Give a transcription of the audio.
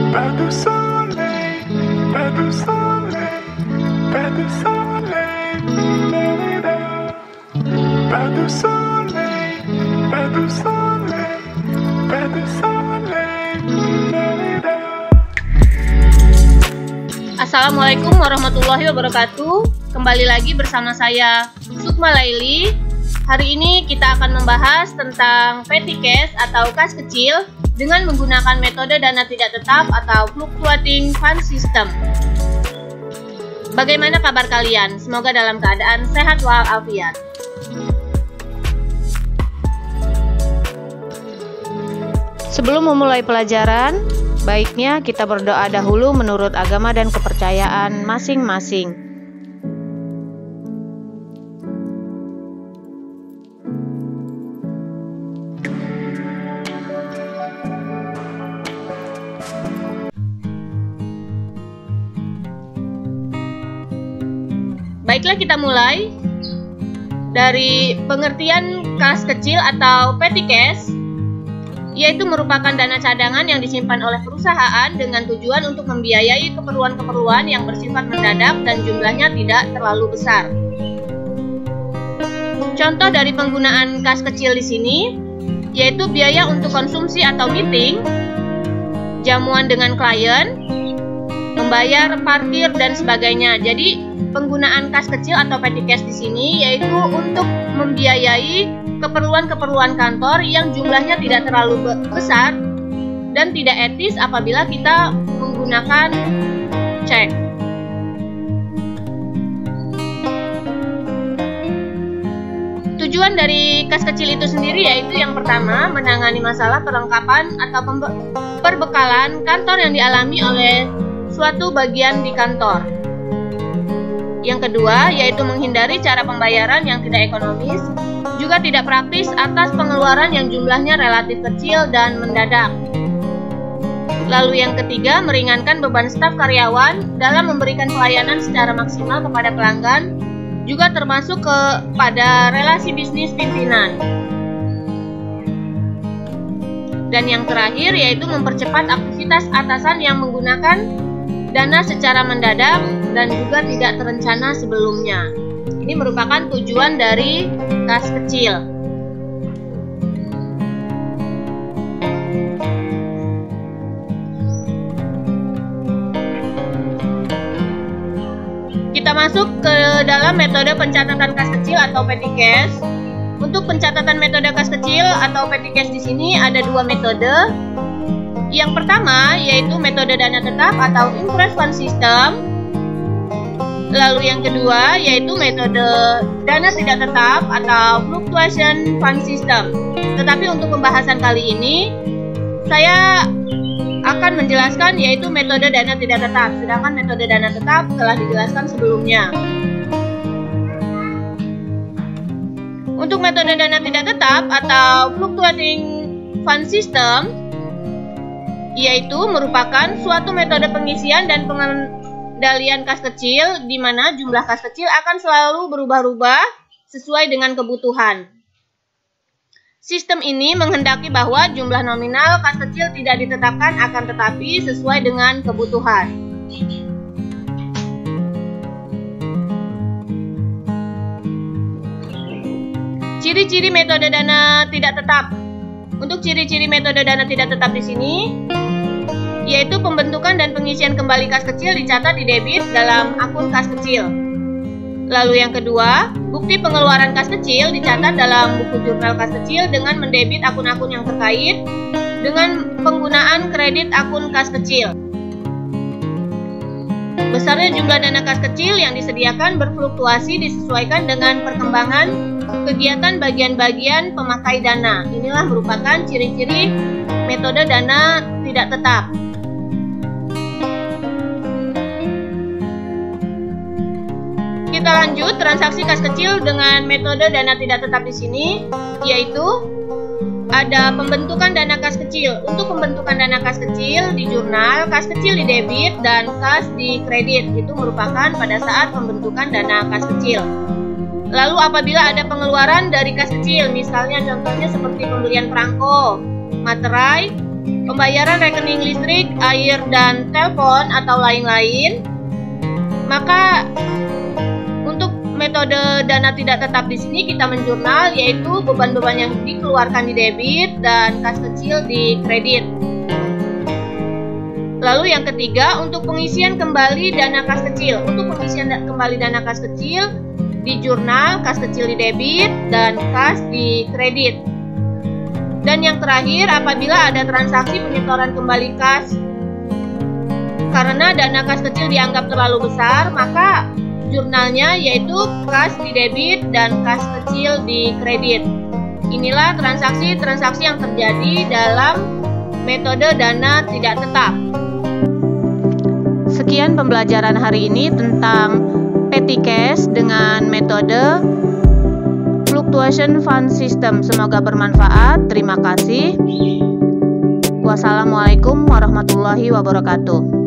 Pas de soleil, pas de soleil, pas de soleil, la-la-la. Pas de soleil, pas de soleil, pas de soleil, la-la-la. Assalamualaikum warahmatullahi wabarakatuh. Kembali lagi bersama saya Sukma Laili. Hari ini kita akan membahas tentang petty cash atau kas kecil dengan menggunakan metode dana tidak tetap atau fluctuating fund system. Bagaimana kabar kalian? Semoga dalam keadaan sehat walafiat. Sebelum memulai pelajaran, baiknya kita berdoa dahulu menurut agama dan kepercayaan masing-masing. Baiklah, kita mulai dari pengertian kas kecil atau petty cash, yaitu merupakan dana cadangan yang disimpan oleh perusahaan dengan tujuan untuk membiayai keperluan-keperluan yang bersifat mendadak dan jumlahnya tidak terlalu besar. Contoh dari penggunaan kas kecil di sini yaitu biaya untuk konsumsi atau meeting, jamuan dengan klien, membayar parkir dan sebagainya. Jadi penggunaan kas kecil atau petty cash di sini yaitu untuk membiayai keperluan-keperluan kantor yang jumlahnya tidak terlalu besar dan tidak etis apabila kita menggunakan cek. Tujuan dari kas kecil itu sendiri yaitu yang pertama, menangani masalah perlengkapan atau perbekalan kantor yang dialami oleh suatu bagian di kantor. Yang kedua, yaitu menghindari cara pembayaran yang tidak ekonomis, juga tidak praktis atas pengeluaran yang jumlahnya relatif kecil dan mendadak. Lalu yang ketiga, meringankan beban staf karyawan dalam memberikan pelayanan secara maksimal kepada pelanggan, juga termasuk kepada relasi bisnis pimpinan. Dan yang terakhir, yaitu mempercepat aktivitas atasan yang menggunakan dana secara mendadak dan juga tidak terencana sebelumnya. Ini merupakan tujuan dari kas kecil. Kita masuk ke dalam metode pencatatan kas kecil atau petty cash. Untuk pencatatan metode kas kecil atau petty cash di sini ada dua metode. Yang pertama yaitu metode dana tetap atau interest fund system. Lalu yang kedua yaitu metode dana tidak tetap atau fluctuation fund system. Tetapi untuk pembahasan kali ini saya akan menjelaskan yaitu metode dana tidak tetap, sedangkan metode dana tetap telah dijelaskan sebelumnya. Untuk metode dana tidak tetap atau fluctuating fund system yaitu merupakan suatu metode pengisian dan pengendalian kas kecil di mana jumlah kas kecil akan selalu berubah-ubah sesuai dengan kebutuhan. Sistem ini menghendaki bahwa jumlah nominal kas kecil tidak ditetapkan akan tetapi sesuai dengan kebutuhan. Ciri-ciri metode dana tidak tetap. Untuk ciri-ciri metode dana tidak tetap di sini yaitu pembentukan dan pengisian kembali kas kecil dicatat di debit dalam akun kas kecil. Lalu yang kedua, bukti pengeluaran kas kecil dicatat dalam buku jurnal kas kecil dengan mendebit akun-akun yang terkait dengan penggunaan kredit akun kas kecil. Besarnya jumlah dana kas kecil yang disediakan berfluktuasi disesuaikan dengan perkembangan kegiatan bagian-bagian pemakai dana. Inilah merupakan ciri-ciri metode dana tidak tetap. Kita lanjut transaksi kas kecil dengan metode dana tidak tetap di sini, yaitu ada pembentukan dana kas kecil. Untuk pembentukan dana kas kecil di jurnal, kas kecil di debit dan kas di kredit. Itu merupakan pada saat pembentukan dana kas kecil. Lalu apabila ada pengeluaran dari kas kecil, misalnya contohnya seperti pembelian perangko, materai, pembayaran rekening listrik, air, dan telepon atau lain-lain, maka untuk metode dana tidak tetap di sini kita menjurnal, yaitu beban-beban yang dikeluarkan di debit dan kas kecil di kredit. Lalu yang ketiga, untuk pengisian kembali dana kas kecil. Untuk pengisian kembali dana kas kecil di jurnal, kas kecil di debit dan kas di kredit. Dan yang terakhir, apabila ada transaksi penyetoran kembali kas karena dana kas kecil dianggap terlalu besar, maka jurnalnya yaitu kas di debit dan kas kecil di kredit. Inilah transaksi-transaksi yang terjadi dalam metode dana tidak tetap. Sekian pembelajaran hari ini tentang petty cash dengan metode fluctuation fund system. Semoga bermanfaat. Terima kasih. Wassalamualaikum warahmatullahi wabarakatuh.